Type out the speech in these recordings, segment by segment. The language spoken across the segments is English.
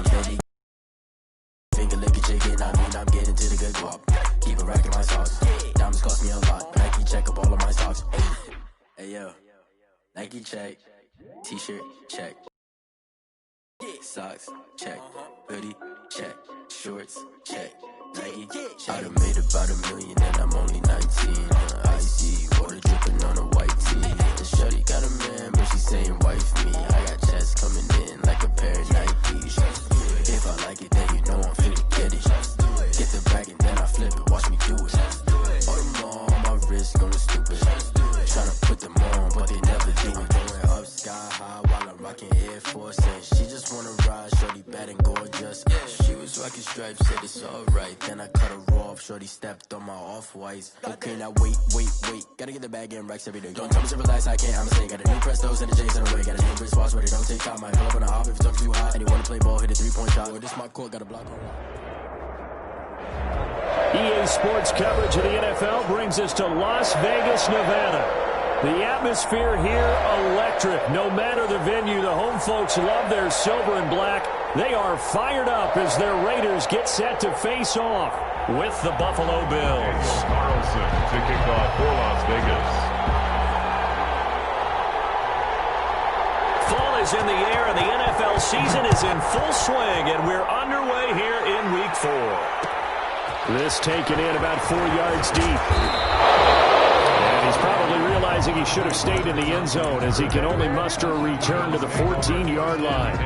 I'm steady. Finger licking chicken, I mean I'm getting to the good guap. Keep a rack in my socks. Diamonds cost me a lot. Nike check up all of my stocks. Hey yo, Nike check. T-shirt check. Socks check. Hoodie check. Shorts check. Nike I done made about $1 million and I'm only 19. Icy water dripping on a white tee. The shorty got a man, but she saying wife me. I got checks coming in like a pair of Nikes. If I like it, then you know I'm finna get it. Get the bag and then I flip it. Watch me do it. All them all on my wrist going stupid. Tryna put them on, but they never do it. Going up sky high while I'm rocking Air Force. And she just wanna ride, shorty bad and gorgeous. She was rocking stripes, said it's alright. Then I cut her off, shorty stepped on my off-whites. Okay, now wait. Gotta get the bag and racks every day. Don't tell me to relax, I can't, I'ma say. Got a new Prestos and the J's in the way. Got a new British watch, but it don't take time. Might pull up on the hop if it's up too hot. And you wanna play ball, hit a 3-point shot. Or this my court, got a block on. EA Sports coverage of the NFL brings us to Las Vegas, Nevada. The atmosphere here, electric. No matter the venue, the home folks love their silver and black. They are fired up as their Raiders get set to face off with the Buffalo Bills. Carlson to kick off for Las Vegas. Fall is in the air and the NFL season is in full swing, and we're underway here in Week 4. This taken in about 4 yards deep. And he's probably realizing he should have stayed in the end zone as he can only muster a return to the 14-yard line.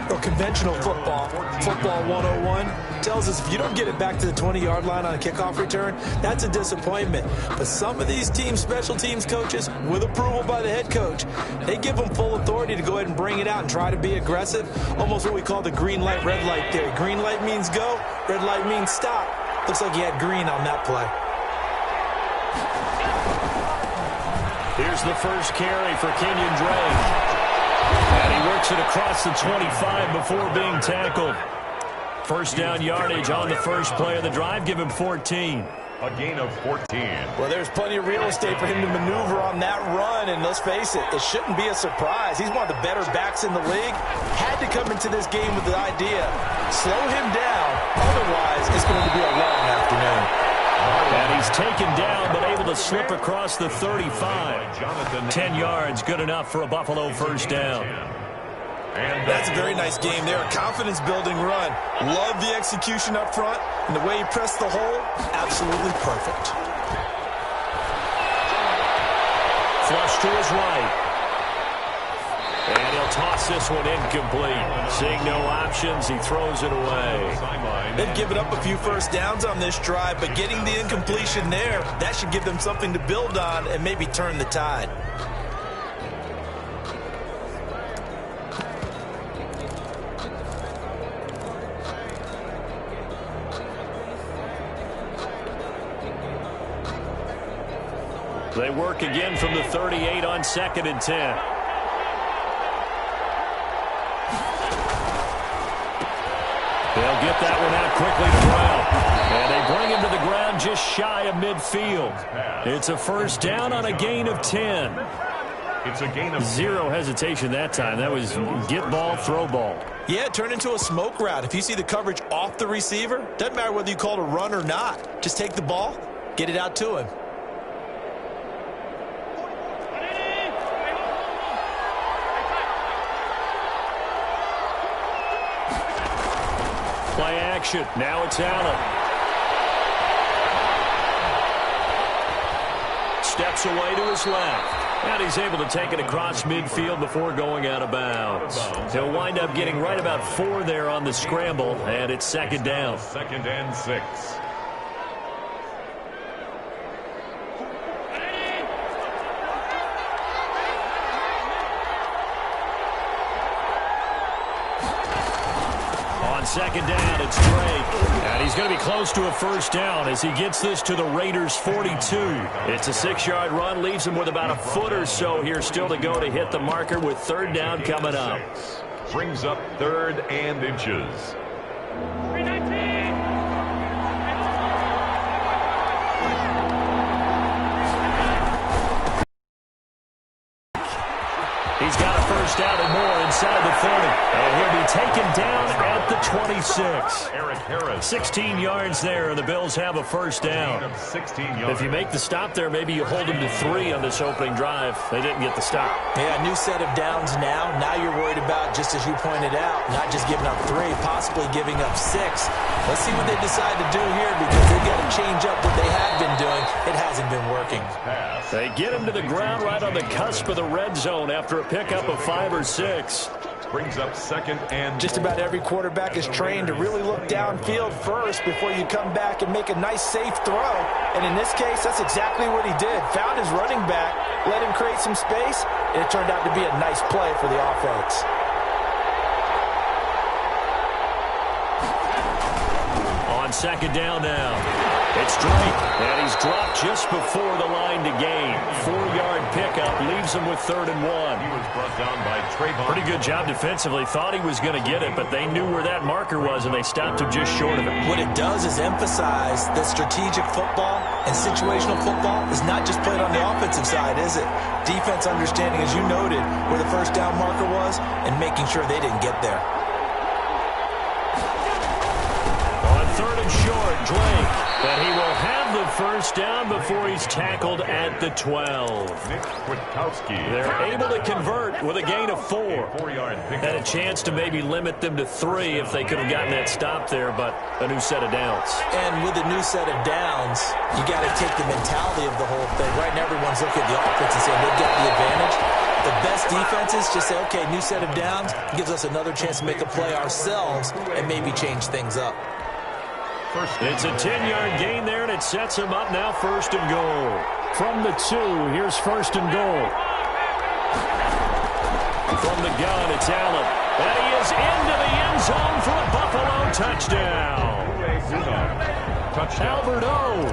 Well, conventional football 101, tells us if you don't get it back to the 20-yard line on a kickoff return, that's a disappointment. But some of these team special teams coaches, with approval by the head coach, they give them full authority to go ahead and bring it out and try to be aggressive, almost what we call the green light, red light theory. Green light means go, red light means stop. Looks like he had green on that play. Here's the first carry for Kenyon Drake. And he works it across the 25 before being tackled. First down yardage on the first play of the drive. Give him 14. A gain of 14. Well, there's plenty of real estate for him to maneuver on that run, and let's face it, it shouldn't be a surprise. He's one of the better backs in the league. Had to come into this game with the idea, slow him down, otherwise it's going to be a long afternoon. And he's taken down, but able to slip across the 35. 10 yards, good enough for a Buffalo first down. And that's a very nice game there. A confidence-building run. Love the execution up front, and the way he pressed the hole, absolutely perfect. Flush to his right. And he'll toss this one incomplete. Seeing no options, he throws it away. They've given up a few first downs on this drive, but getting the incompletion there, that should give them something to build on and maybe turn the tide. They work again from the 38 on 2nd and 10. They'll get that one out quickly to Brown. And they bring him to the ground just shy of midfield. It's a first down on a gain of 10. It's a gain of zero hesitation that time. That was get ball, throw ball. Yeah, it turned into a smoke route. If you see the coverage off the receiver, doesn't matter whether you call it a run or not. Just take the ball, get it out to him. Play action. Now it's Allen. Steps away to his left. And he's able to take it across midfield before going out of bounds. He'll wind up getting right about 4 there on the scramble, and it's 2nd down. 2nd and 6. On 2nd down, it's Drake. And he's going to be close to a first down as he gets this to the Raiders' 42. It's a 6-yard run, leaves him with about a foot or so here still to go to hit the marker with 3rd down coming up. Brings up 3rd and inches. He's got a first down and more inside the 30. And he'll be taken down at the 26. Eric Harris. 16 yards there, and the Bills have a first down. 16 yards. If you make the stop there, maybe you hold them to 3 on this opening drive. They didn't get the stop. Yeah, new set of downs now. Now you're worried about, just as you pointed out, not just giving up 3, possibly giving up 6. Let's see what they decide to do here, because they've got to change up what they have been doing. It hasn't been working. They get him to the ground right on the cusp of the red zone after a pickup of 5 or 6. Brings up second and Just about every quarterback is trained to really look downfield first before you come back and make a nice, safe throw. And in this case, that's exactly what he did. Found his running back, let him create some space, and it turned out to be a nice play for the offense. On second down now, it's Drake, and he's dropped just before the line to gain. 4-yard pickup leaves him with 3rd and 1. he was brought down by Trayvon. Pretty good job defensively. Thought he was going to get it, but they knew where that marker was, and they stopped him just short of it. What it does is emphasize that strategic football and situational football is not just played on the offensive side, is it? Defense understanding, as you noted, where the first down marker was and making sure they didn't get there. On 3rd and short, Drake, but he will have the first down before he's tackled at the 12. Nick Kwiatkowski. They're able to convert with a gain of 4. 4-yard pickup. Had a chance to maybe limit them to 3 if they could have gotten that stop there, but a new set of downs. And with a new set of downs, you got to take the mentality of the whole thing. Right now, everyone's looking at the offense and saying they've got the advantage. The best defenses just say, okay, new set of downs gives us another chance to make a play ourselves and maybe change things up. It's a 10-yard gain there, and it sets him up now 1st and goal. From the 2, here's 1st and goal. From the gun, it's Allen. And he is into the end zone for a Buffalo touchdown. Albert O,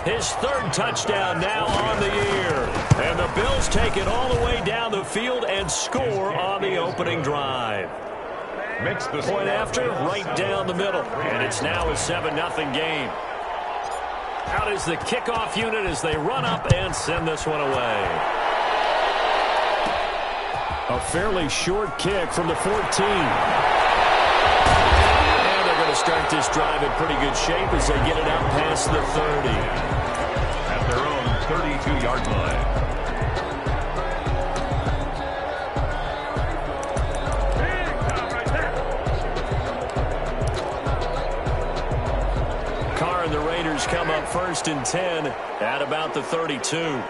his 3rd touchdown now on the year. And the Bills take it all the way down the field and score on the opening drive. Makes the Point after, right down the middle. And it's now a 7-0 game. Out is the kickoff unit as they run up and send this one away. A fairly short kick from the 14. And they're going to start this drive in pretty good shape as they get it out past the 30. At their own 32-yard line. The Raiders come up 1st and 10 at about the 32.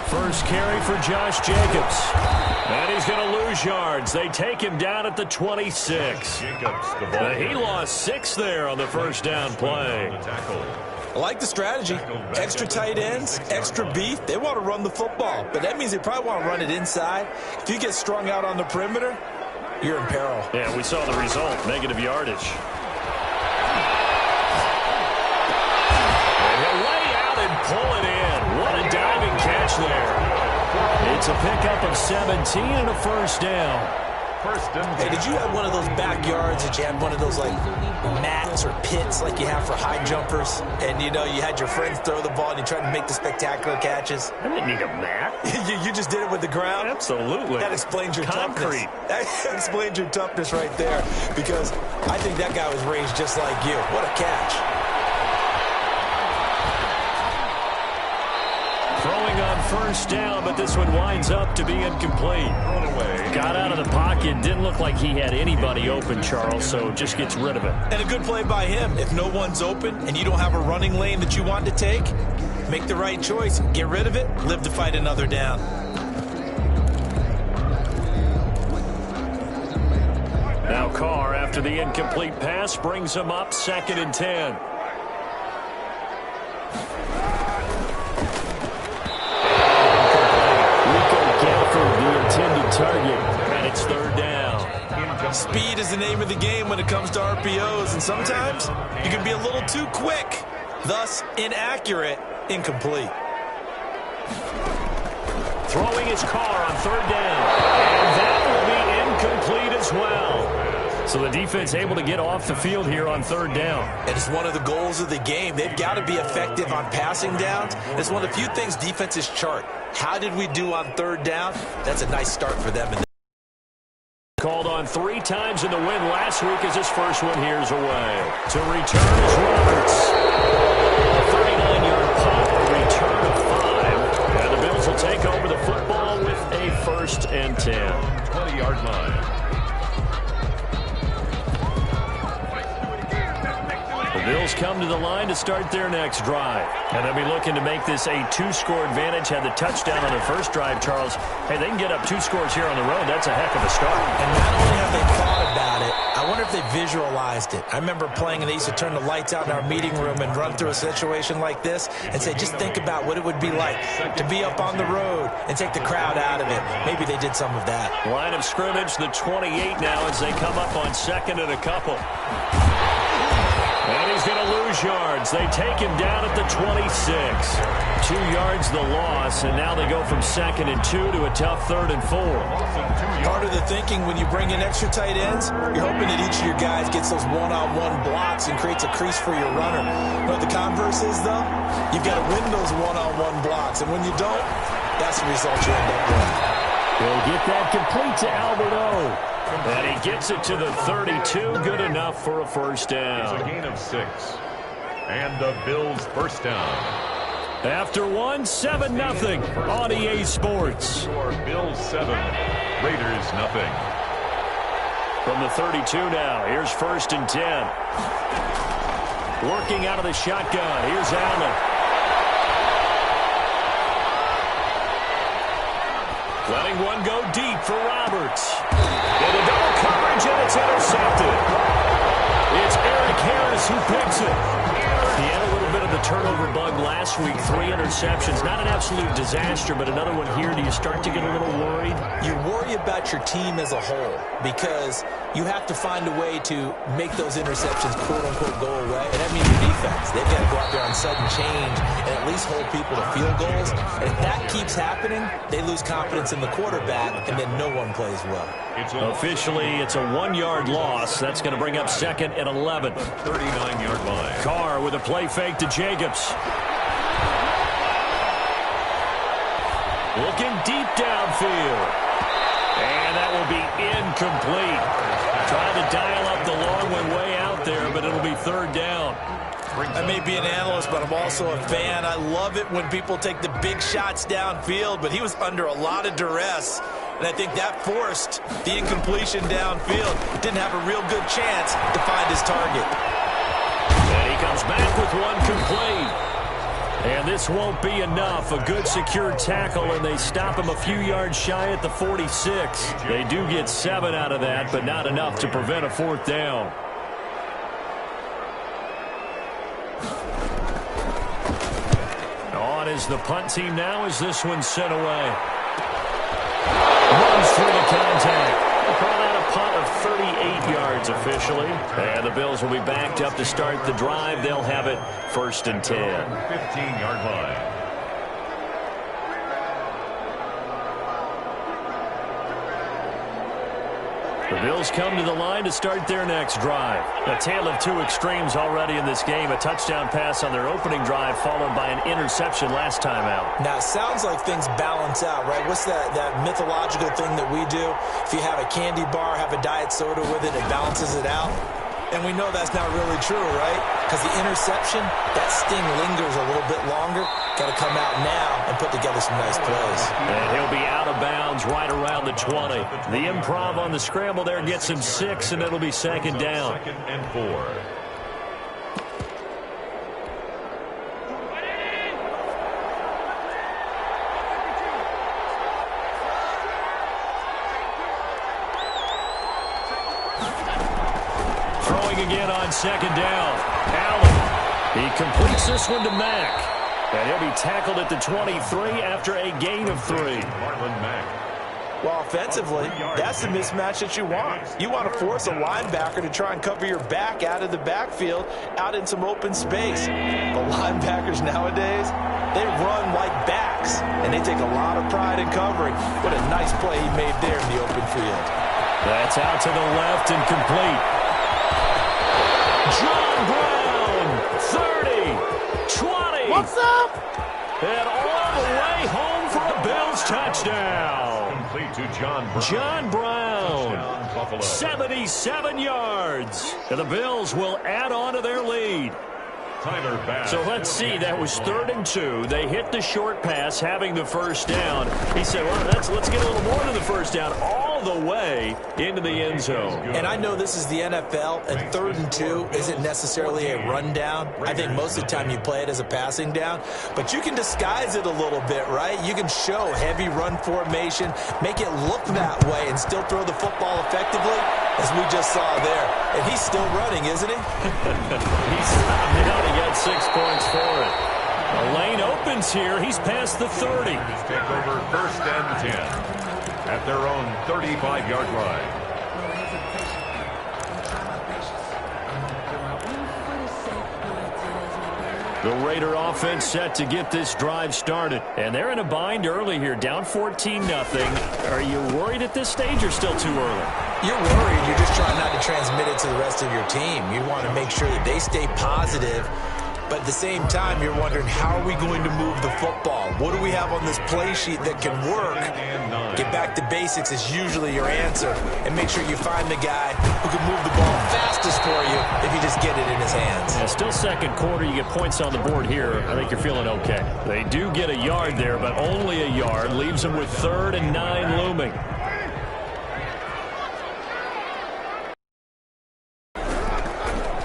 First carry for Josh Jacobs. And he's going to lose yards. They take him down at the 26. Jacobs, the ball. He lost 6 there on the first down play. I like the strategy. Extra tight ends, extra beef. They want to run the football, but that means they probably want to run it inside. If you get strung out on the perimeter, you're in peril. Yeah, we saw the result, negative yardage. And he'll lay out and pull it in. What a diving catch there. It's a pickup of 17 and a first down. Hey, did you have one of those backyards that you had one of those, like, mats or pits like you have for high jumpers? And, you know, you had your friends throw the ball and you tried to make the spectacular catches? I didn't need a mat. you just did it with the ground? Absolutely. That explains your concrete. Toughness. That explains your toughness right there, because I think that guy was raised just like you. What a catch. Throwing on first down, but this one winds up to be incomplete. Got out of the pocket. Didn't look like he had anybody open, Charles, so just gets rid of it. And a good play by him. If no one's open and you don't have a running lane that you want to take, make the right choice. Get rid of it. Live to fight another down. Now Carr, after the incomplete pass, brings him up 2nd and 10. The intended target, and it's 3rd down. Speed is the name of the game when it comes to RPOs, and sometimes you can be a little too quick, thus inaccurate, incomplete. Throwing his Carr on 3rd down, and that will be incomplete as well. So the defense able to get off the field here on third down. And it's one of the goals of the game. They've got to be effective on passing downs. It's one of the few things defenses chart. How did we do on third down? That's a nice start for them. Called on 3 times in the win last week as his first one here's away. To return is Roberts. A 39-yard punt, a return of 5. And the Bills will take over the football with a 1st and 10. 20-yard line. The Bills come to the line to start their next drive. And they'll be looking to make this a 2-score advantage. Had the touchdown on their first drive, Charles. Hey, they can get up 2 scores here on the road. That's a heck of a start. And not only have they thought about it, I wonder if they visualized it. I remember playing, and they used to turn the lights out in our meeting room and run through a situation like this and say, just think about what it would be like to be up on the road and take the crowd out of it. Maybe they did some of that. Line of scrimmage, the 28 now as they come up on 2nd and a couple. And he's going to lose yards. They take him down at the 26. 2 yards the loss, and now they go from 2nd and 2 to a tough 3rd and 4. Part of the thinking when you bring in extra tight ends, you're hoping that each of your guys gets those one-on-one blocks and creates a crease for your runner. You know what the converse is, though? You've got to win those one-on-one blocks, and when you don't, that's the result you end up with. He'll get that complete to Albert O. And he gets it to the 32. Good enough for a 1st down. It's a gain of 6. And the Bills' 1st down. After 1, 7-0 on EA Sports. Bills 7, Raiders 0. From the 32 now, here's 1st and 10. Working out of the shotgun, here's Allen. Letting one go deep for Roberts. And a double coverage, and it's intercepted. It's Eric Harris who picks it. He had a little bit of the turnover bug last week, 3 interceptions. Not an absolute disaster, but another one here. Do you start to get a little worried? You worry about your team as a whole because you have to find a way to make those interceptions, quote-unquote, go away. And that means your defense. They've got to go out there on sudden change and at least hold people to field goals. And if that keeps happening, they lose confidence in the quarterback, and then no one plays well. Officially, it's a 1-yard loss. That's going to bring up 2nd and 11. 39-yard line. Carr with a play fake to Jacobs. Looking deep downfield. And that will be incomplete. Trying to dial up the long one way out there, but it'll be 3rd down. I may be an analyst, but I'm also a fan. I love it when people take the big shots downfield, but he was under a lot of duress. And I think that forced the incompletion downfield. Didn't have a real good chance to find his target. And he comes back with one complete. And this won't be enough. A good secure tackle, and they stop him a few yards shy at the 46. They do get 7 out of that, but not enough to prevent a 4th down. On is the punt team now as this one's sent away. Runs through the contact. Call that a punt of 38 yards officially. And the Bills will be backed up to start the drive. They'll have it 1st and 10. 15-yard line. The Bills come to the line to start their next drive. A tale of 2 extremes already in this game. A touchdown pass on their opening drive followed by an interception last time out. Now, it sounds like things balance out, right? What's that mythological thing that we do? If you have a candy bar, have a diet soda with it, it balances it out. And we know that's not really true, right? Because the interception, that sting lingers a little bit longer. Got to come out now and put together some nice plays. And he'll be out of bounds right around the 20. The improv on the scramble there gets him 6, and it'll be 2nd down. 2nd and 4. Again on 2nd down. Allen. He completes this one to Mack. And he'll be tackled at the 23 after a gain of 3. Marlon Mack. Well, offensively, that's the mismatch that you want. You want to force a linebacker to try and cover your back out of the backfield, out in some open space. But linebackers nowadays, they run like backs, and they take a lot of pride in covering. What a nice play he made there in the open field. That's out to the left and complete. John Brown, 30, 20. What's up? And all the way home for a Bills touchdown. Complete to John Brown. John Brown, Touchdown, Buffalo. 77 yards. And the Bills will add on to their lead. Tyler Bass. So let's see, that was 3rd and 2. They hit the short pass, having the first down. He said, well, let's get a little more than the first down, all the way into the end zone. And I know this is the NFL, and 3rd and 2 isn't necessarily a rundown. I think most of the time you play it as a passing down. But you can disguise it a little bit, right? You can show heavy run formation, make it look that way, and still throw the football effectively, as we just saw there. And he's still running, isn't he? He's stopped. He got 6 points for it. The lane opens here. He's past the 30. Take over 1st and 10 at their own 35-yard line. The Raider offense set to get this drive started. And they're in a bind early here, down 14-0. Are you worried at this stage or still too early? You're worried. You're just trying not to transmit it to the rest of your team. You want to make sure that they stay positive. But at the same time, you're wondering, how are we going to move the football? What do we have on this play sheet that can work? Get back to basics is usually your answer. And make sure you find the guy who can move the ball fastest for you if you just get it in his hands. Yeah, still 2nd quarter. You get points on the board here. I think you're feeling okay. They do get a yard there, but only a yard. Leaves them with 3rd and 9 looming.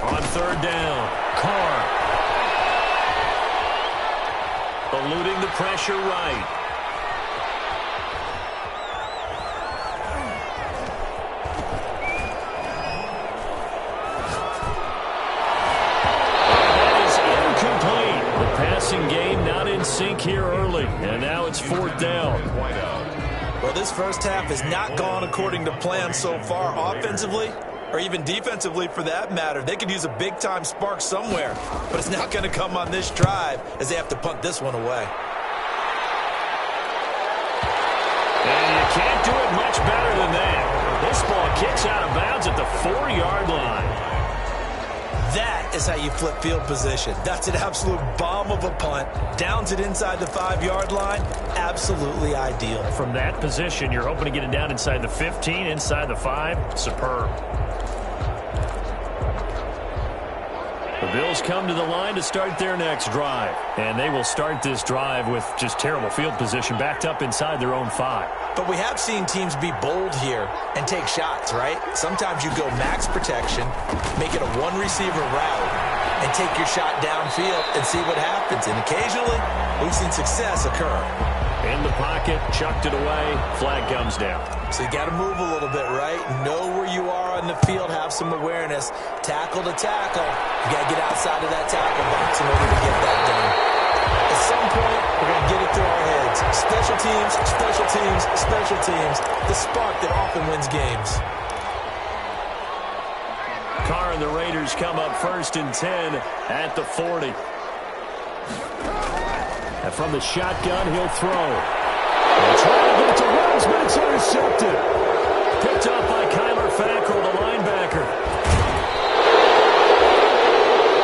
On 3rd down, Carr. Eluding the pressure right. That is incomplete. The passing game not in sync here early. And now it's 4th down. Well, this first half has not gone according to plan so far offensively, or even defensively for that matter. They could use a big-time spark somewhere, but it's not going to come on this drive as they have to punt this one away. And you can't do it much better than that. This ball kicks out of bounds at the 4-yard line. That is how you flip field position. That's an absolute bomb of a punt. Downs it inside the 5-yard line. Absolutely ideal. From that position, you're hoping to get it down inside the 15, inside the 5. Superb. The Bills come to the line to start their next drive. And they will start this drive with just terrible field position, backed up inside their own 5. But we have seen teams be bold here and take shots, right? Sometimes you go max protection, make it a one-receiver route, and take your shot downfield and see what happens. And occasionally, we've seen success occur. In the pocket, chucked it away, flag comes down. So you got to move a little bit, right? Know where you are on the field, have some awareness. Tackle to tackle. You got to get outside of that tackle box in order to get that done. At some point, we're going to get it through our heads. Special teams, special teams, special teams. The spark that often wins games. Carr and the Raiders come up 1st and 10 at the 40. And from the shotgun, he'll throw. And trying to get it to Rose, but it's intercepted. Picked up by Kyler Fackrell, the linebacker.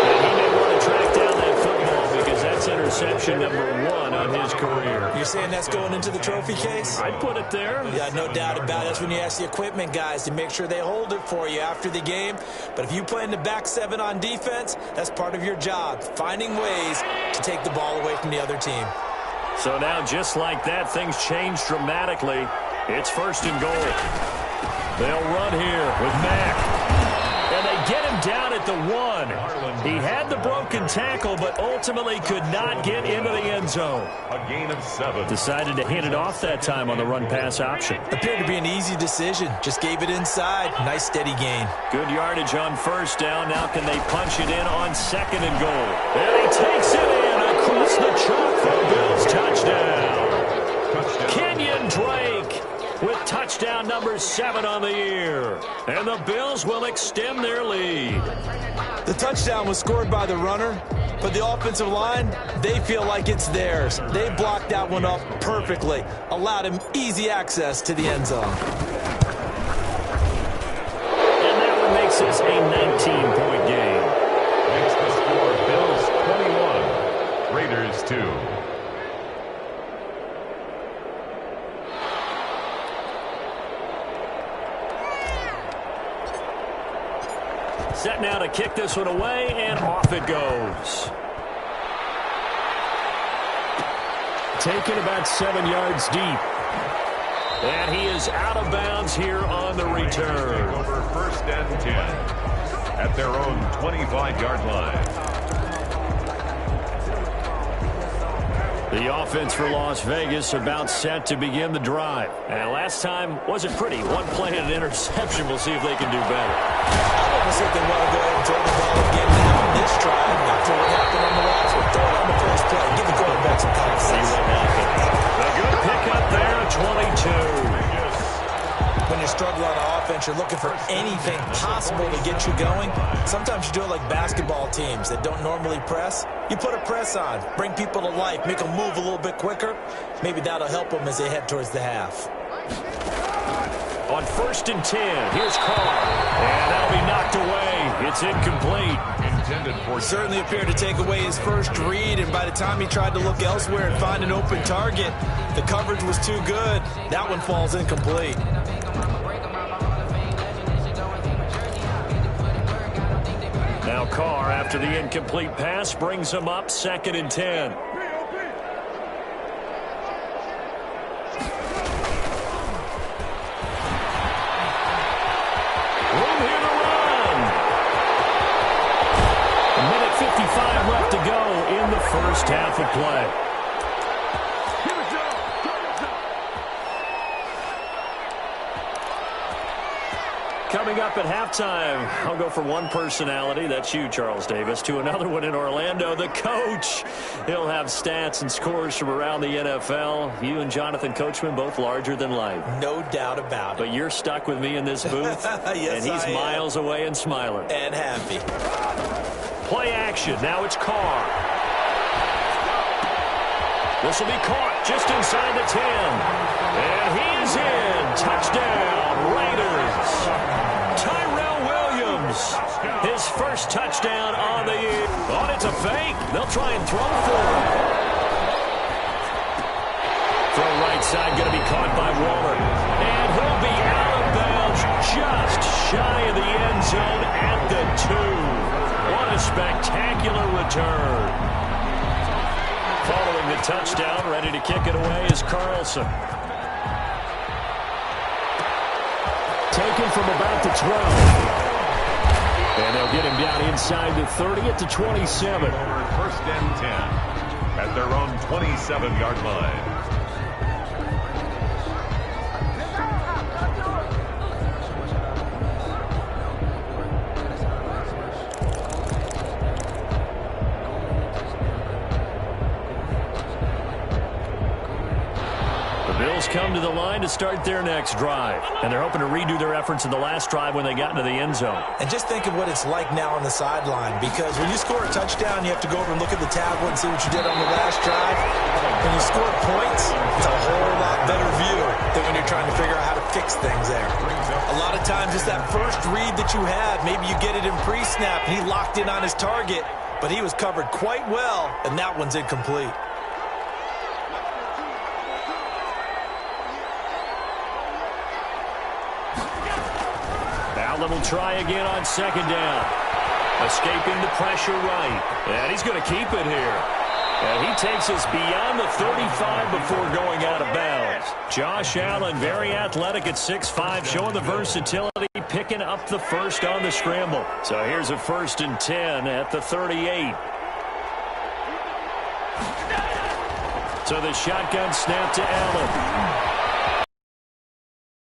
And he may want to track down that football because that's interception number 1 on his career. You're saying that's going into the trophy case? I'd put it there. Yeah, no doubt about it. That's when you ask the equipment guys to make sure they hold it for you after the game. But if you play in the back 7 on defense, that's part of your job, finding ways to take the ball away from the other team. So now, just like that, things change dramatically. It's 1st and goal. They'll run here with Mack. And they get him down at the 1. He had the broken tackle, but ultimately could not get into the end zone. A gain of 7. Decided to hand it off that time on the run-pass option. Appeared to be an easy decision. Just gave it inside. Nice, steady gain. Good yardage on 1st down. Now can they punch it in on 2nd and goal? And he takes it in across the chalk for the Bills. Touchdown. Kenyon Drake with touchdown number 7 on the year. And the Bills will extend their lead. The touchdown was scored by the runner, but the offensive line, they feel like it's theirs. They blocked that one up perfectly, allowed him easy access to the end zone. makes this a 19-point game. Makes the score Bills 21, Raiders 2. Set now to kick this one away, and off it goes. Taken about 7 yards deep. And he is out of bounds here on the return. Over 1st and 10 at their own 25-yard line. The offense for Las Vegas about set to begin the drive. And last time wasn't pretty. One play and an interception. We'll see if they can do better. I almost think they want to go ahead and throw the ball again now on this drive after what happened on the last one. Throw it on the first play. Give the quarterback some confidence. See what happens. A good pickup there, 22. When you're struggling on offense, you're looking for anything possible to get you going. Sometimes you do it like basketball teams that don't normally press. You put a press on, bring people to life, make them move a little bit quicker. Maybe that'll help them as they head towards the half. On 1st and 10, here's Carr. And that'll be knocked away. It's incomplete. Intended for Certainly appeared to take away his first read, and by the time he tried to look elsewhere and find an open target, the coverage was too good. That one falls incomplete. Now Carr, after the incomplete pass, brings him up 2nd and 10. Room here to run. A minute 55 left to go in the first half of play. Coming up at halftime, I'll go from one personality, that's you, Charles Davis, to another one in Orlando, the coach. He'll have stats and scores from around the NFL. You and Jonathan Coachman, both larger than life. No doubt about it. But you're stuck with me in this booth, yes, and he's miles away and smiling. And happy. Play action. Now it's Carr. This will be caught just inside the 10. And he is in. Touchdown, Raiders. Tyrell Williams, his first touchdown on the year. Oh, it's a fake. They'll try and throw for him. Throw right side, going to be caught by Waller. And he'll be out of bounds just shy of the end zone at the 2. What a spectacular return. Following the touchdown, ready to kick it away is Carlson. Taken from about the 12. And they'll get him down inside the 30 at the 27. 1st and 10 at their own 27-yard line. Come to the line to start their next drive. And they're hoping to redo their efforts in the last drive when they got into the end zone. And just think of what it's like now on the sideline, because when you score a touchdown, you have to go over and look at the tablet and see what you did on the last drive. When you score points, it's a whole lot better view than when you're trying to figure out how to fix things there. A lot of times it's that first read that you have. Maybe you get it in pre-snap and he locked in on his target, but he was covered quite well, and that one's incomplete. Allen will try again on 2nd down. Escaping the pressure right. And he's going to keep it here. And he takes us beyond the 35 before going out of bounds. Josh Allen, very athletic at 6'5", showing the versatility, picking up the first on the scramble. So here's a 1st and 10 at the 38. So the shotgun snap to Allen.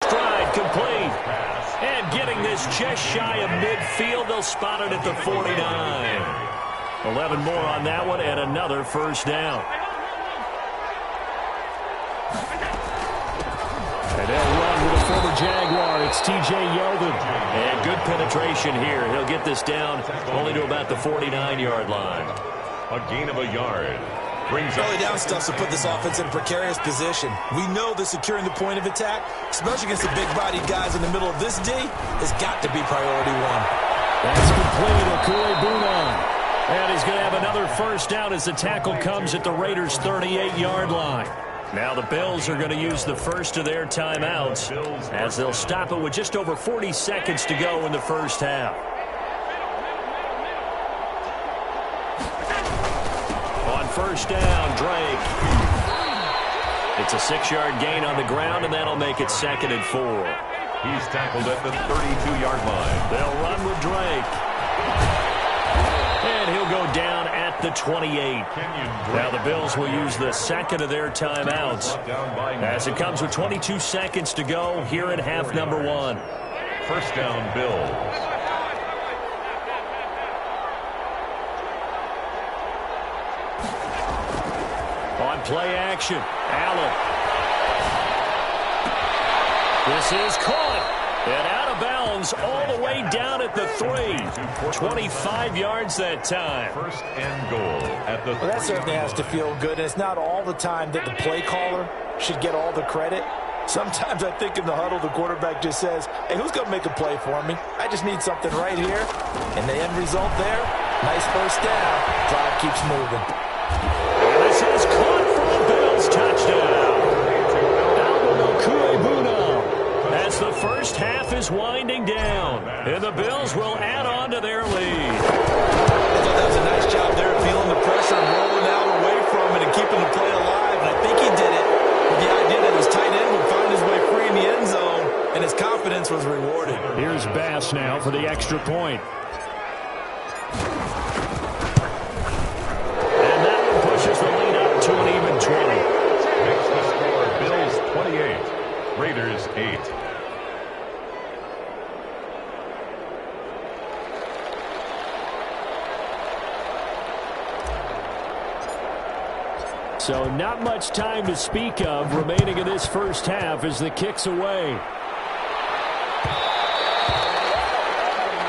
Stride complete. And getting this just shy of midfield, they'll spot it at the 49. 11 more on that one, and another first down. And they'll run with a former Jaguar. It's T.J. Yeldon. And good penetration here. He'll get this down only to about the 49-yard line. A gain of a yard. Early down stuff to put this offense in a precarious position. We know that securing the point of attack, especially against the big-bodied guys in the middle of this D, has got to be priority one. complete. Okuegbunam. And he's going to have another first down as the tackle comes at the Raiders' 38-yard line. Now the Bills are going to use the first of their timeouts as they'll stop it with just over 40 seconds to go in the first half. On first down, Drake. It's a 6-yard gain on the ground, and that'll make it 2nd and 4. He's tackled at the 32-yard line. They'll run with Drake. And he'll go down at the 28. Now the Bills will use the second of their timeouts as it comes with 22 seconds to go here in half number 1. First down, Bills. On play action, Allen. This is caught. And out of bounds all the way down at the 3. 25 yards that time. First and goal at the 3. Well, that certainly has to feel good. And it's not all the time that the play caller should get all the credit. Sometimes I think in the huddle, the quarterback just says, hey, who's going to make a play for me? I just need something right here. And the end result there, nice first down. Drive keeps moving. And this is caught for the Bills touchdown. Alvin Okuegbunam. As the first half is winding down, and the Bills will add on to their lead. I thought that was a nice job there, feeling the pressure and rolling out away from it and keeping the play alive. And I think he did it with the idea that his tight end would find his way free in the end zone, and his confidence was rewarded. Here's Bass now for the extra point. And that one pushes the lead up to an even 20. Makes the score Bills 28, Raiders 8. So not much time to speak of remaining in this first half as the kick's away.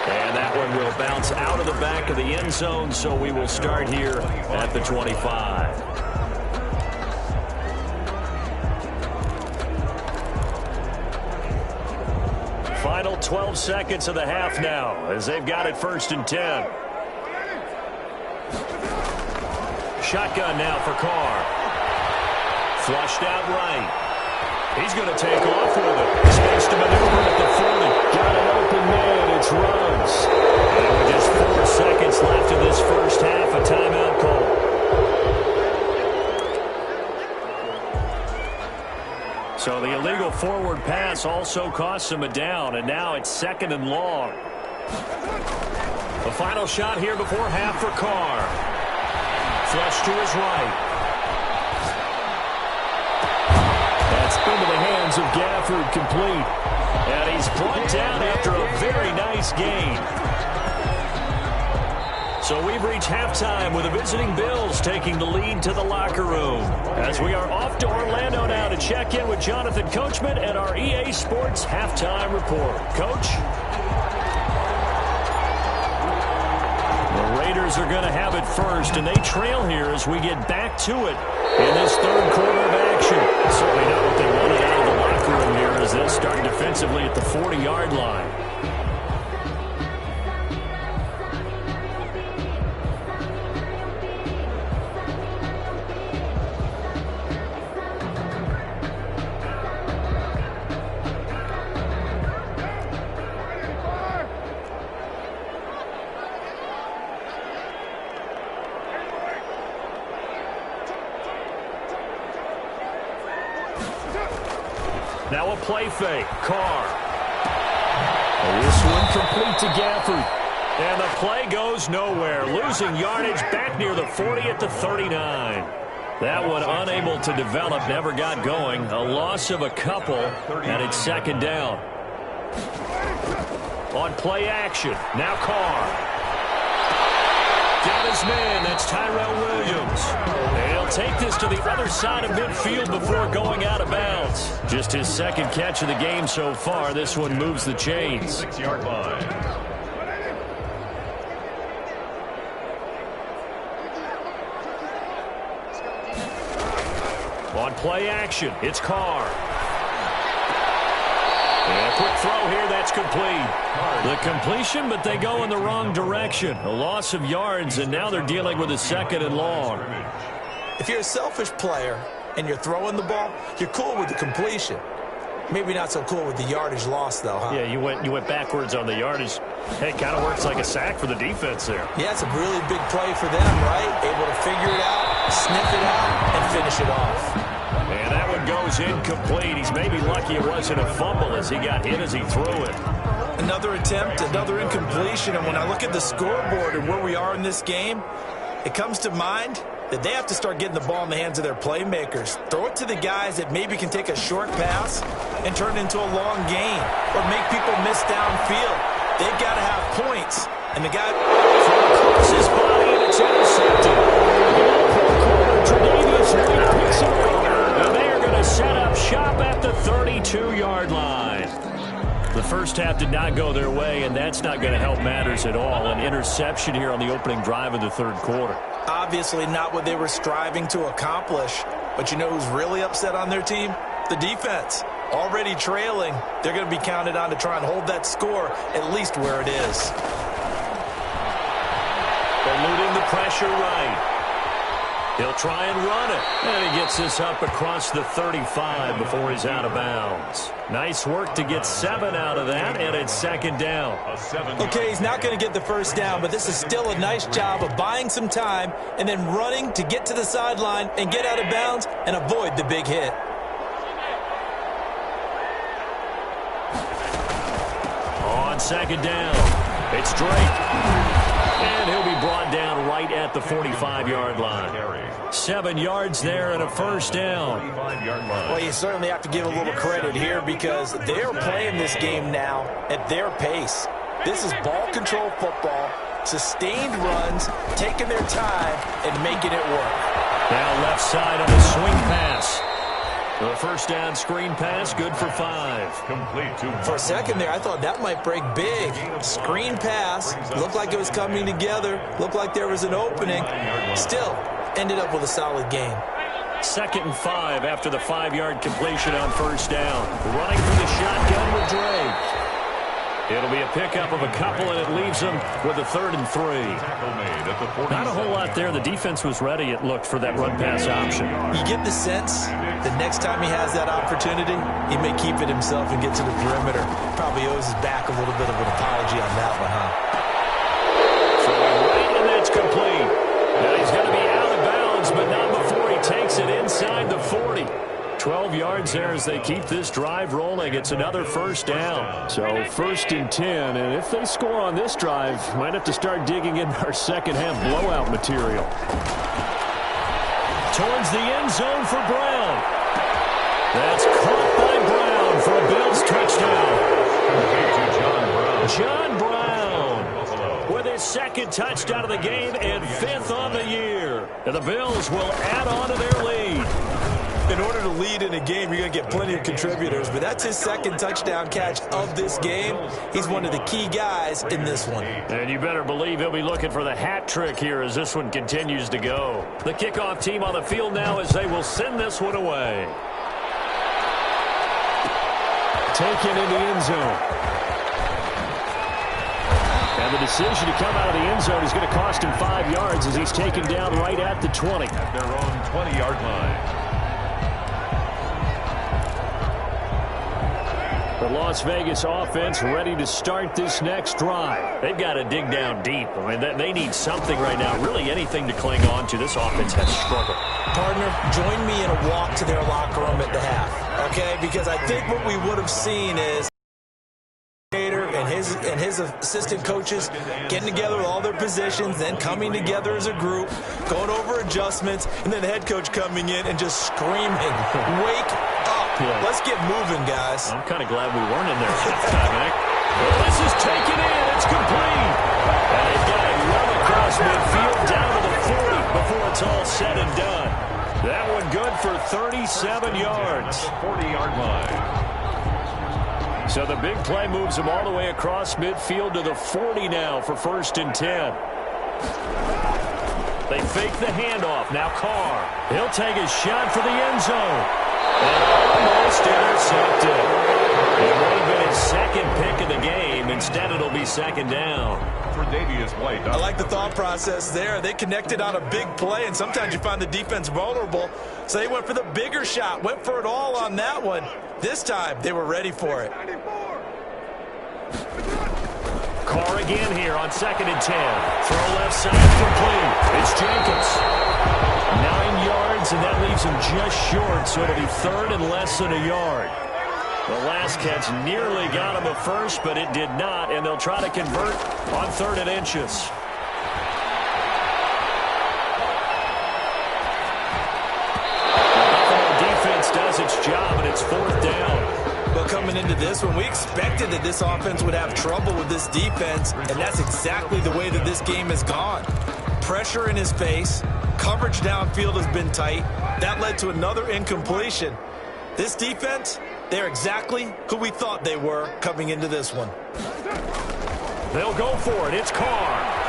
And that one will bounce out of the back of the end zone, so we will start here at the 25. Final 12 seconds of the half now as they've got it 1st and 10. Shotgun now for Carr. Flushed out right. He's going to take off with it. Space to maneuver at the 40. Got an open man. It's Ruggs. And with just 4 seconds left in this first half, a timeout call. So the illegal forward pass also costs him a down, and now it's 2nd and long. The final shot here before half for Carr. Flush to his right. That's into the hands of Gafford, complete. And he's brought down after a very nice gain. So we've reached halftime with the visiting Bills taking the lead to the locker room. As we are off to Orlando now to check in with Jonathan Coachman and our EA Sports Halftime Report. Coach? The Raiders are going to have it first, and they trail here as we get back to it in this 3rd quarter of action. Certainly not what they wanted out of the locker room here as they'll start defensively at the 40-yard line. Now a play fake. Carr. This one complete to Gafford. And the play goes nowhere. Losing yardage back near the 40 at the 39. That one unable to develop, never got going. A loss of a couple, and it's 2nd down. On play action. Now Carr. Got his man. That's Tyrell Williams. And he'll take this to the other side of midfield before going out of bounds. Just his 2nd catch of the game so far. This one moves the chains. 6-yard line. On play action, it's Carr. At quick throw here. That's complete. The completion, but they go in the wrong direction. A loss of yards, and now they're dealing with a 2nd and long. If you're a selfish player and you're throwing the ball, you're cool with the completion. Maybe not so cool with the yardage loss, though, huh? Yeah, you went backwards on the yardage. Hey, kind of works like a sack for the defense there. Yeah, it's a really big play for them, right? Able to figure it out, sniff it out, and finish it off. And that one goes incomplete. He's maybe lucky it wasn't a fumble as he got hit as he threw it. Another attempt, another incompletion, and when I look at the scoreboard and where we are in this game, it comes to mind that they have to start getting the ball in the hands of their playmakers. Throw it to the guys that maybe can take a short pass and turn it into a long gain or make people miss downfield. They've got to have points. And the guy across his body, and it's intercepted. Tre'Davious White picks it up, and they are going to set up shop at the 32-yard line. The first half did not go their way, and that's not going to help matters at all. An interception here on the opening drive of the third quarter. Obviously not what they were striving to accomplish. But you know who's really upset on their team? The defense. Already trailing, they're going to be counted on to try and hold that score at least where it is. Eluding the pressure right. He'll try and run it. And he gets this up across the 35 before he's out of bounds. Nice work to get 7 out of that, and it's 2nd down. Okay, he's not going to get the first down, but this is still a nice job of buying some time and then running to get to the sideline and get out of bounds and avoid the big hit. On 2nd down, it's Drake. And he'll be brought down right at the 45-yard line. 7 yards there and a first down. Well, you certainly have to give a little credit here because they're playing this game now at their pace. This is ball control football, sustained runs, taking their time and making it work. Now left side on the swing pass. The first down screen pass, good for 5. Complete to For a second there, I thought that might break big. Screen pass, looked like it was coming together, looked like there was an opening. Still, ended up with a solid game. 2nd and 5 after the 5-yard completion on first down. Running from the shotgun with Drake. It'll be a pickup of a couple, and it leaves them with a 3rd and 3. Not a whole lot there. The defense was ready, it looked, for that run-pass option. You get the sense that next time he has that opportunity, he may keep it himself and get to the perimeter. Probably owes his back a little bit of an apology on that one, huh? So right, and that's complete. Now he's going to be out of bounds, but not before he takes it inside the 40. 12 yards there as they keep this drive rolling. It's another first down. So 1st and 10, and if they score on this drive, might have to start digging in our second half blowout material. Towards the end zone for Brown. That's caught by Brown for a Bills touchdown. John Brown with his 2nd touchdown of the game and 5th on the year. And the Bills will add on to their lead. In order to lead in a game, you're going to get plenty of contributors, but that's his 2nd touchdown catch of this game. He's one of the key guys in this one. And you better believe he'll be looking for the hat trick here as this one continues to go. The kickoff team on the field now as they will send this one away. Taken in the end zone. And the decision to come out of the end zone is going to cost him 5 yards as he's taken down right at the 20. At their own 20-yard line. The Las Vegas offense ready to start this next drive. They've got to dig down deep. I mean, they need something right now, really anything to cling on to. This offense has struggled. Partner, join me in a walk to their locker room at the half, okay? Because I think what we would have seen is and his assistant coaches getting together with all their positions, then coming together as a group, going over adjustments, and then the head coach coming in and just screaming, wake up. Yeah. Let's get moving, guys. I'm kind of glad we weren't in there halftime, Nick. Well, this is taken in. It's complete. And they've got it well across midfield down to the 40 before it's all said and done. That one good for 37 yards. 40-yard line. So the big play moves them all the way across midfield to the 40 now for 1st and 10. They fake the handoff. Now Carr. He'll take a shot for the end zone. And almost intercepted. It would have been his second pick of the game. Instead, it'll be second down. Tre'Davious White. I like the thought process there. They connected on a big play, and sometimes you find the defense vulnerable. So they went for the bigger shot, went for it all on that one. This time, they were ready for it. Carr again here on 2nd and 10. Throw left side complete. It's Jenkins. 9 yards, and that leaves him just short, so it'll be third and less than a yard. The last catch nearly got him a first, but it did not, and they'll try to convert on 3rd and inches. The Buffalo defense does its job, and it's 4th down. But coming into this one, we expected that this offense would have trouble with this defense, and that's exactly the way that this game has gone. Pressure in his face, coverage downfield has been tight. That led to another incompletion. This defense, they're exactly who we thought they were coming into this one. They'll go for it. It's Carr.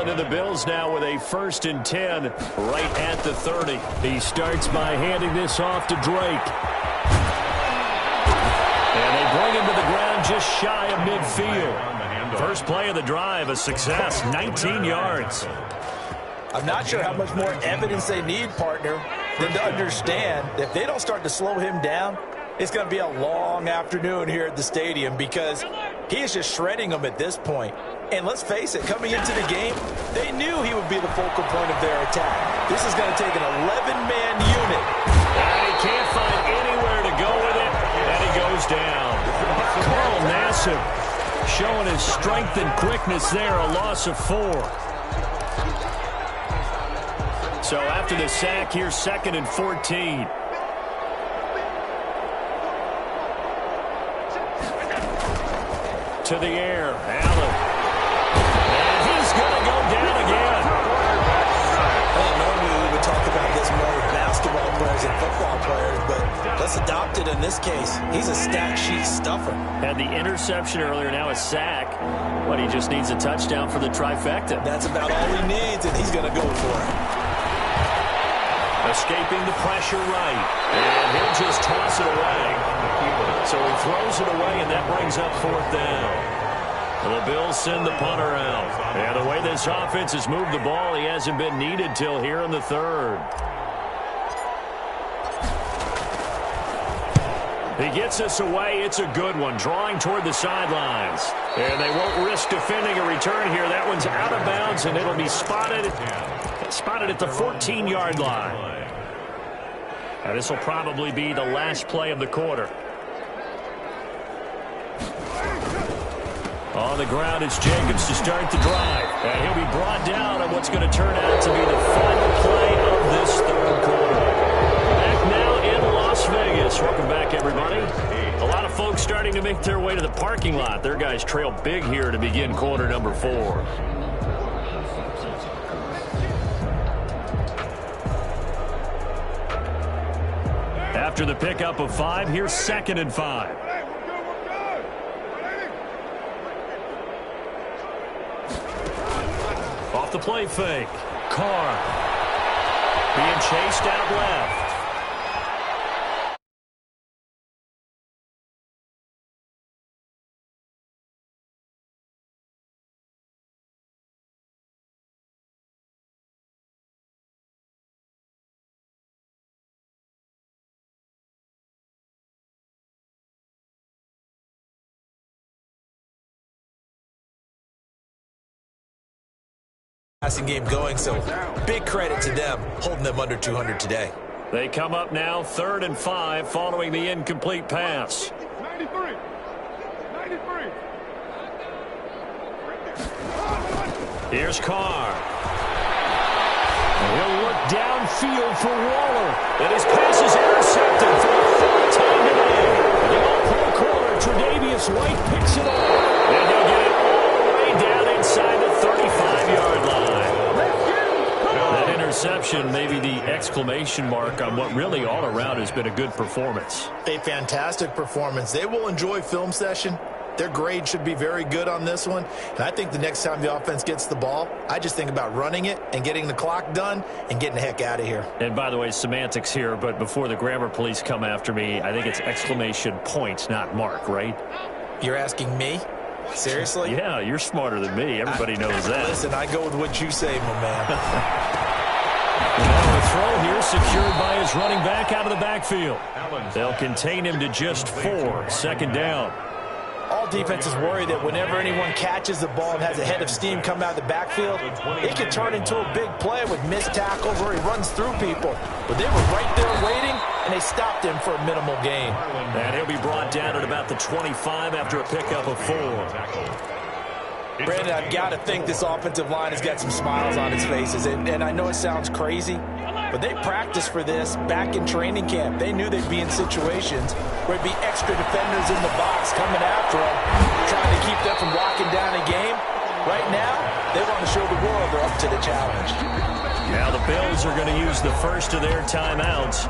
The Bills now with a 1st and 10 right at the 30. He starts by handing this off to Drake. And they bring him to the ground just shy of midfield. First play of the drive, a success, 19 yards. I'm not sure how much more evidence they need, partner, than to understand that if they don't start to slow him down, it's going to be a long afternoon here at the stadium because he is just shredding them at this point. And let's face it, coming into the game, they knew he would be the focal point of their attack. This is going to take an 11-man unit. And he can't find anywhere to go with it, and he goes down. Carl Nassib showing his strength and quickness there, a loss of 4. So after the sack, here's 2nd and 14. To the air, Allen. And he's going to go down again. Well, normally we would talk about this more with basketball players and football players, but let's adopt it in this case. He's a stat sheet stuffer. Had the interception earlier, now a sack. But he just needs a touchdown for the trifecta. That's about all he needs, and he's going to go for it. Escaping the pressure right. And he'll just toss it away. So he throws it away, and that brings up 4th down. The Bills send the punter out. And the way this offense has moved the ball, he hasn't been needed till here in the 3rd. He gets us away. It's a good one, drawing toward the sidelines. And they won't risk defending a return here. That one's out of bounds, and it'll be spotted at the 14-yard line. And this will probably be the last play of the quarter. On the ground, it's Jenkins to start the drive. And he'll be brought down on what's going to turn out to be the final play of this 3rd quarter. Back now in Las Vegas. Welcome back, everybody. A lot of folks starting to make their way to the parking lot. Their guys trail big here to begin quarter number 4. After the pickup of 5, here's 2nd and 5. Off the play fake. Carr being chased out left. Passing game going, so big credit to them holding them under 200 today. They come up now 3rd and 5 following the incomplete pass. 93. Here's Carr. He'll look downfield for Waller. And his pass is intercepted for the 4th time today. The all-pro corner, Tre'Davious White, picks it up. And he'll get it all the way down inside the 35-yard line. That interception may be the X exclamation mark on what really all around has been a good performance. A fantastic performance. They will enjoy film session. Their grade should be very good on this one. And I think the next time the offense gets the ball, I just think about running it and getting the clock done and getting the heck out of here. And by the way, semantics here, but before the grammar police come after me, I think it's exclamation point, not mark, right? You're asking me? Seriously? Yeah, you're smarter than me. Everybody knows that. Listen, I go with what you say, my man. Now a throw here secured by his running back out of the backfield. They'll contain him to just 4. Second down. All defenses worry that whenever anyone catches the ball and has a head of steam come out of the backfield, it can turn into a big play with missed tackles or he runs through people. But they were right there waiting, and they stopped him for a minimal gain. And he'll be brought down at about the 25 after a pickup of 4. Brandon, I've got to think this offensive line has got some smiles on its faces. And I know it sounds crazy, but they practiced for this back in training camp. They knew they'd be in situations where it'd be extra defenders in the box coming after them, trying to keep them from locking down a game. Right now, they want to show the world they're up to the challenge. Now the Bills are going to use the first of their timeouts.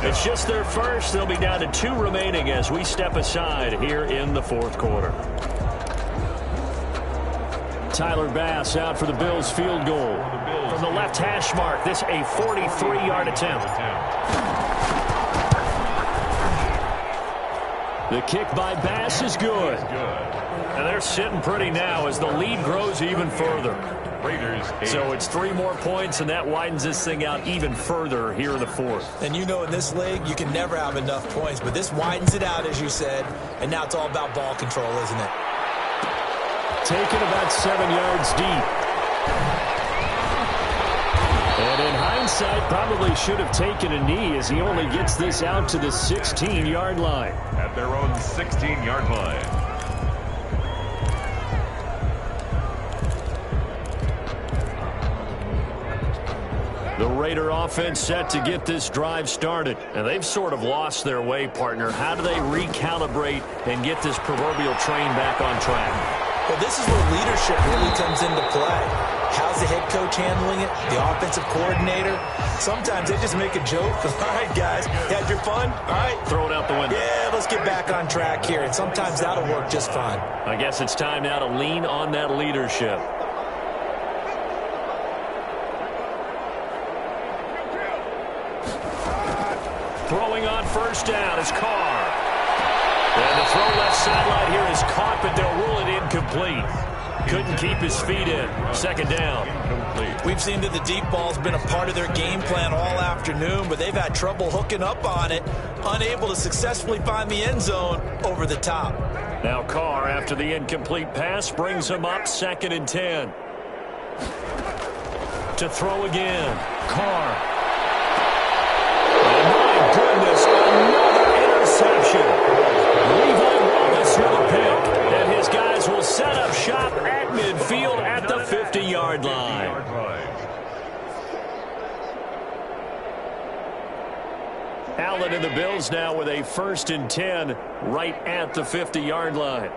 It's just their first. They'll be down to 2 remaining as we step aside here in the 4th quarter. Tyler Bass out for the Bills field goal. From the left hash mark, this a 43-yard attempt. The kick by Bass is good. And they're sitting pretty now as the lead grows even further. So it's 3 more points, and that widens this thing out even further here in the 4th. And you know in this league, you can never have enough points, but this widens it out, as you said, and now it's all about ball control, isn't it? Taken about 7 yards deep. And in hindsight, probably should have taken a knee as he only gets this out to the 16-yard line. At their own 16-yard line. The Raider offense set to get this drive started. And they've sort of lost their way, partner. How do they recalibrate and get this proverbial train back on track? Well, this is where leadership really comes into play. How's the head coach handling it? The offensive coordinator? Sometimes they just make a joke. All right, guys, you had your fun? All right. Throw it out the window. Yeah, let's get back on track here. And sometimes that'll work just fine. I guess it's time now to lean on that leadership. Throwing on first down is Carr. And the throw left sideline here is caught, but they'll rule it incomplete. Couldn't keep his feet in. Second down. We've seen that the deep ball's been a part of their game plan all afternoon, but they've had trouble hooking up on it, unable to successfully find the end zone over the top. Now Carr, after the incomplete pass, brings him up 2nd and 10. To throw again. Carr. Oh, my goodness, another interception. Levi Wallace with a pick, and his guys will set up shop at midfield at the 50-yard line. Allen and the Bills now with a 1st and 10 right at the 50-yard line.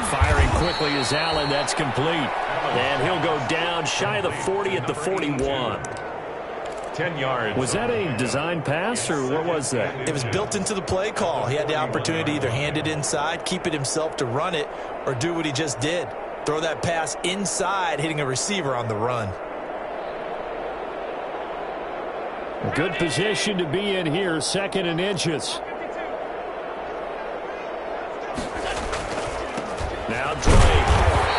Firing quickly is Allen. That's complete. And he'll go down shy of the 40 at the 41. 10 yards. Was that a design pass, or what was that? It was built into the play call. He had the opportunity to either hand it inside, keep it himself to run it, or do what he just did. Throw that pass inside, hitting a receiver on the run. A good position to be in here, 2nd and inches. Now Drake.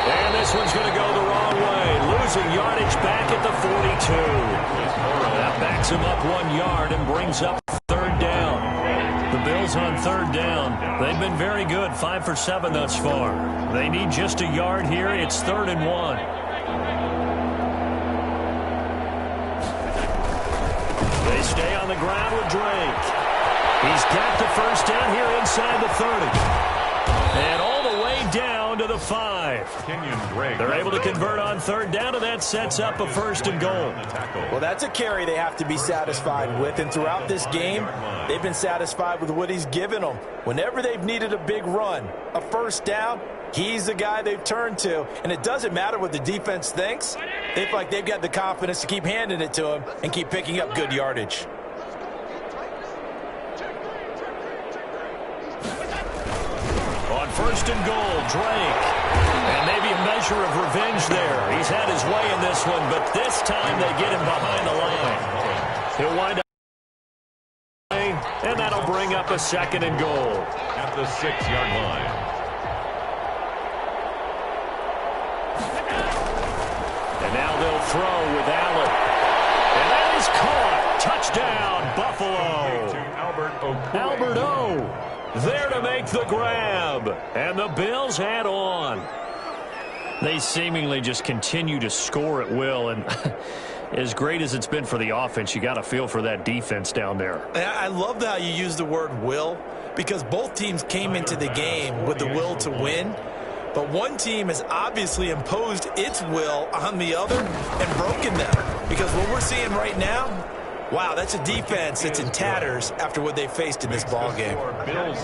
And this one's going to go the wrong way. Losing yardage back at the 42. That backs him up 1 yard and brings up 3rd down. The Bills on 3rd down. They've been very good, 5 for 7 thus far. They need just a yard here. It's 3rd and 1. They stay on the ground with Drake. He's got the first down here inside the 30. And all the way down to the 5. They're able to convert on 3rd down, and that sets up a 1st and goal. Well, that's a carry they have to be satisfied with, and throughout this game, they've been satisfied with what he's given them. Whenever they've needed a big run, a 1st down, He's the guy they've turned to, and it doesn't matter what the defense thinks. They feel like they've got the confidence to keep handing it to him and keep picking up good yardage. On 1st and goal, Drake. And maybe a measure of revenge there. He's had his way in this one, but this time they get him behind the line. He'll wind up, and that'll bring up a 2nd and goal. At the 6-yard line. And now they'll throw with Allen. And that is caught. Touchdown, Buffalo. Albert O. There to make the grab. And the Bills head on. They seemingly just continue to score at will. And as great as it's been for the offense, you got to feel for that defense down there. I love how you use the word will, because both teams came into the game with the will to win. But one team has obviously imposed its will on the other and broken them. Because what we're seeing right now, wow, that's a defense that's in tatters after what they faced in this ballgame.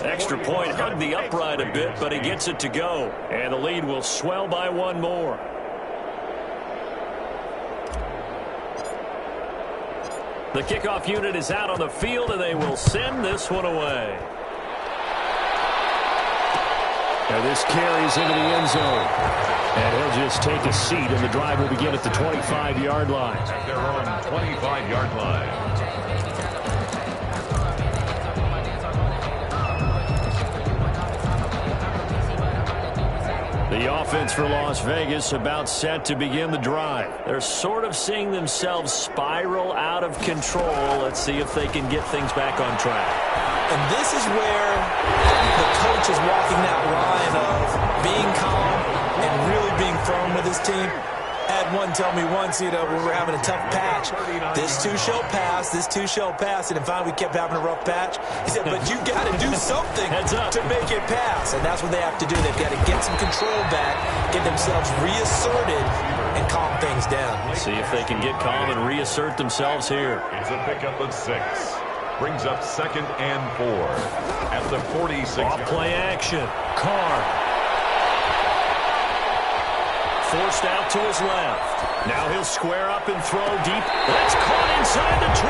Extra point hugged the upright a bit, but he gets it to go. And the lead will swell by 1 more. The kickoff unit is out on the field, and they will send this one away. Now this carries into the end zone. And he'll just take a seat, and the drive will begin at the 25-yard line. At their own 25-yard line. The offense for Las Vegas about set to begin the drive. They're sort of seeing themselves spiral out of control. Let's see if they can get things back on track. And this is where the coach is walking that line of being calm and really being firm with his team. Had one tell me once, when we were having a tough patch, this too shall pass, this too shall pass. And finally we kept having a rough patch. He said, but you got to do something to make it pass. And that's what they have to do. They've got to get some control back, get themselves reasserted, and calm things down. See if they can get calm and reassert themselves here. It's a pickup of 6. Brings up 2nd and 4 at the 46. Off play action. Carr. Forced out to his left. Now he'll square up and throw deep. That's caught inside the 20.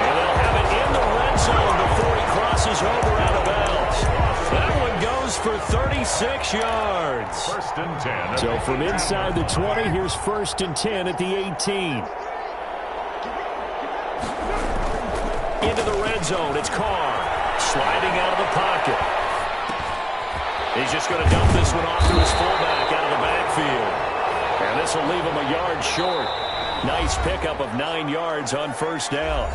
And they'll have it in the red zone before he crosses over out of bounds. That one goes for 36 yards. 1st and 10. So from inside the 20, here's 1st and 10 at the 18. Into the red zone, it's Carr. Sliding out of the pocket. He's just going to dump this one off to his fullback out of the backfield. And this will leave him a yard short. Nice pickup of 9 yards on 1st down.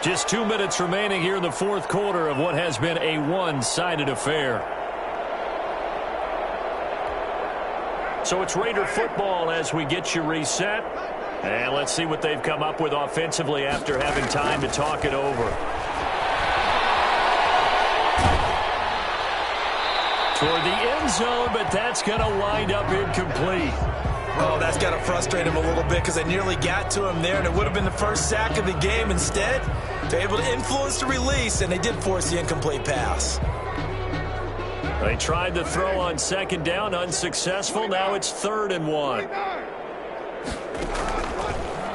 Just 2 minutes remaining here in the 4th quarter of what has been a one-sided affair. So it's Raider football as we get you reset. And let's see what they've come up with offensively after having time to talk it over. Toward the end zone, but that's going to wind up incomplete. Oh, that's got to frustrate him a little bit because they nearly got to him there, and it would have been the first sack of the game. Instead, they're able to influence the release, and they did force the incomplete pass. They tried to throw on 2nd down, unsuccessful. Now it's 3rd and 1.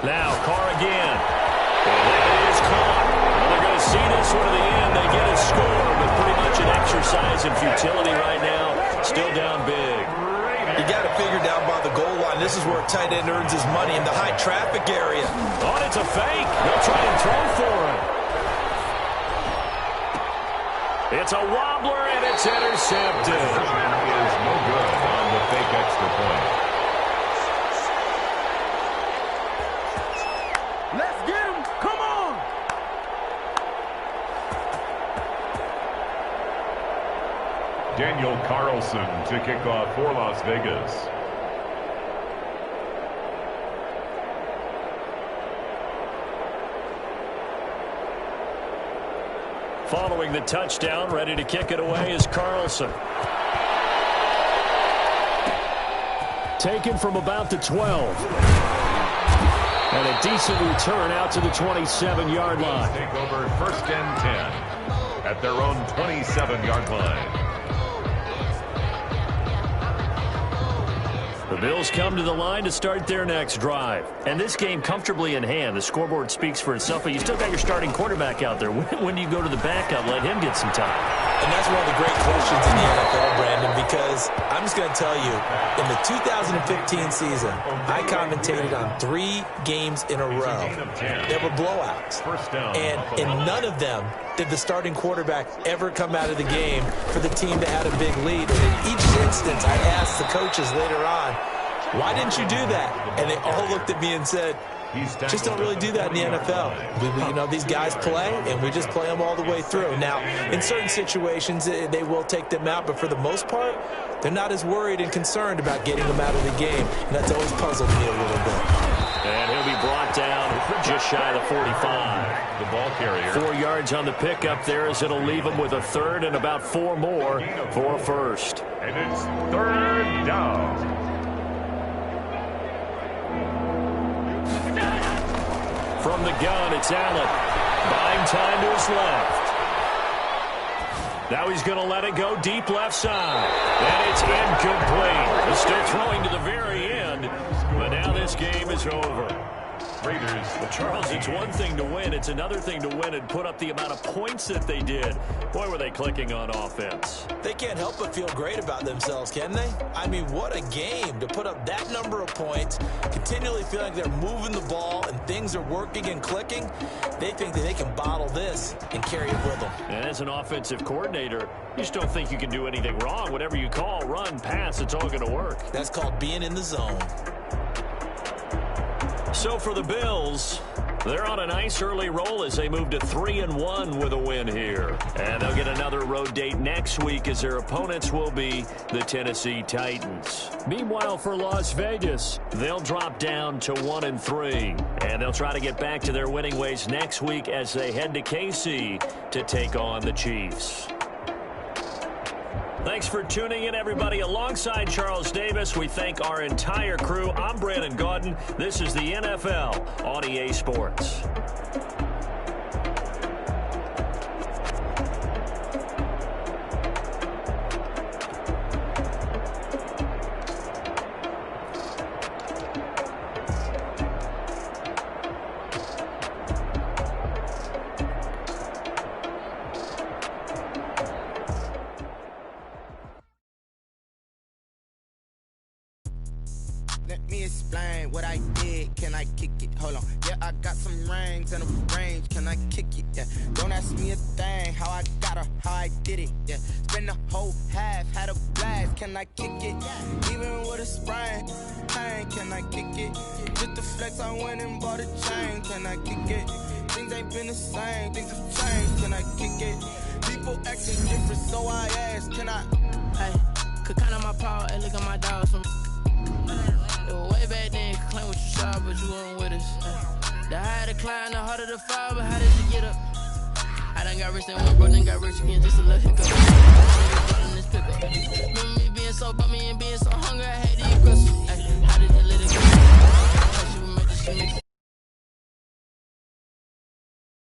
Now, Carr again. And that is caught. Well, they're going to see this one to the end. They get a score, but pretty much an exercise in futility right now. Still down big. You got to figure down by the goal line. This is where a tight end earns his money in the high traffic area. Oh, it's a fake. They'll try and throw for him. It's a wobbler, and it's intercepted. Is no good on the fake extra point. Let's get him. Come on. Daniel Carlson to kick off for Las Vegas. Following the touchdown, ready to kick it away is Carlson. Taken from about the 12. And a decent return out to the 27-yard line. Take over 1st and 10 at their own 27-yard line. The Bills come to the line to start their next drive. And this game comfortably in hand. The scoreboard speaks for itself, but you still got your starting quarterback out there. When do you go to the backup, let him get some time? And that's one of the great questions in the NFL, Brandon, because I'm just going to tell you, in the 2015 season, I commentated on 3 games in a row. There were blowouts. And in none of them did the starting quarterback ever come out of the game for the team that had a big lead. And in each instance, I asked the coaches later on, why didn't you do that? And they all looked at me and said, just don't really do that in the NFL. These guys play, and we just play them all the way through. Now, in certain situations, they will take them out, but for the most part, they're not as worried and concerned about getting them out of the game, and that's always puzzled me a little bit. And he'll be brought down just shy of the 45. The ball carrier. 4 yards on the pickup there as it'll leave him with a third and about 4 more for a first. And it's 3rd down. From the gun, it's Allen. Buying time to his left. Now he's going to let it go deep left side. And it's incomplete. He's still throwing to the very end. But now this game is over. Raiders. But Charles, it's one thing to win. It's another thing to win and put up the amount of points that they did. Boy, were they clicking on offense. They can't help but feel great about themselves, can they? I mean, what a game to put up that number of points, continually feeling like they're moving the ball and things are working and clicking. They think that they can bottle this and carry it with them. And as an offensive coordinator, you just don't think you can do anything wrong. Whatever you call, run, pass, it's all going to work. That's called being in the zone. So for the Bills, they're on a nice early roll as they move to 3-1 with a win here. And they'll get another road date next week as their opponents will be the Tennessee Titans. Meanwhile, for Las Vegas, they'll drop down to 1-3. And they'll try to get back to their winning ways next week as they head to KC to take on the Chiefs. Thanks for tuning in, everybody. Alongside Charles Davis, we thank our entire crew. I'm Brandon Gaudin. This is the NFL on EA Sports. Let me explain what I did. Can I kick it? Hold on. Yeah, I got some rings and a range. Can I kick it? Yeah. Don't ask me a thing. How I got her, how I did it. Yeah. Spend the whole half, had a blast. Can I kick it? Even with a sprain. Pain, can I kick it? Just the flex, I went and bought a chain. Can I kick it? Things ain't been the same. Things have changed. Can I kick it? People acting different, so I asked. Can I? Hey, could count on my power. Hey, look at my dogs from. It was way back then, could claim what you saw, but you weren't with us. The higher the climb, the harder the fall, but how did you get up? I done got rich and went broke, then got rich again just to let it go. Remember me being so bummy and being so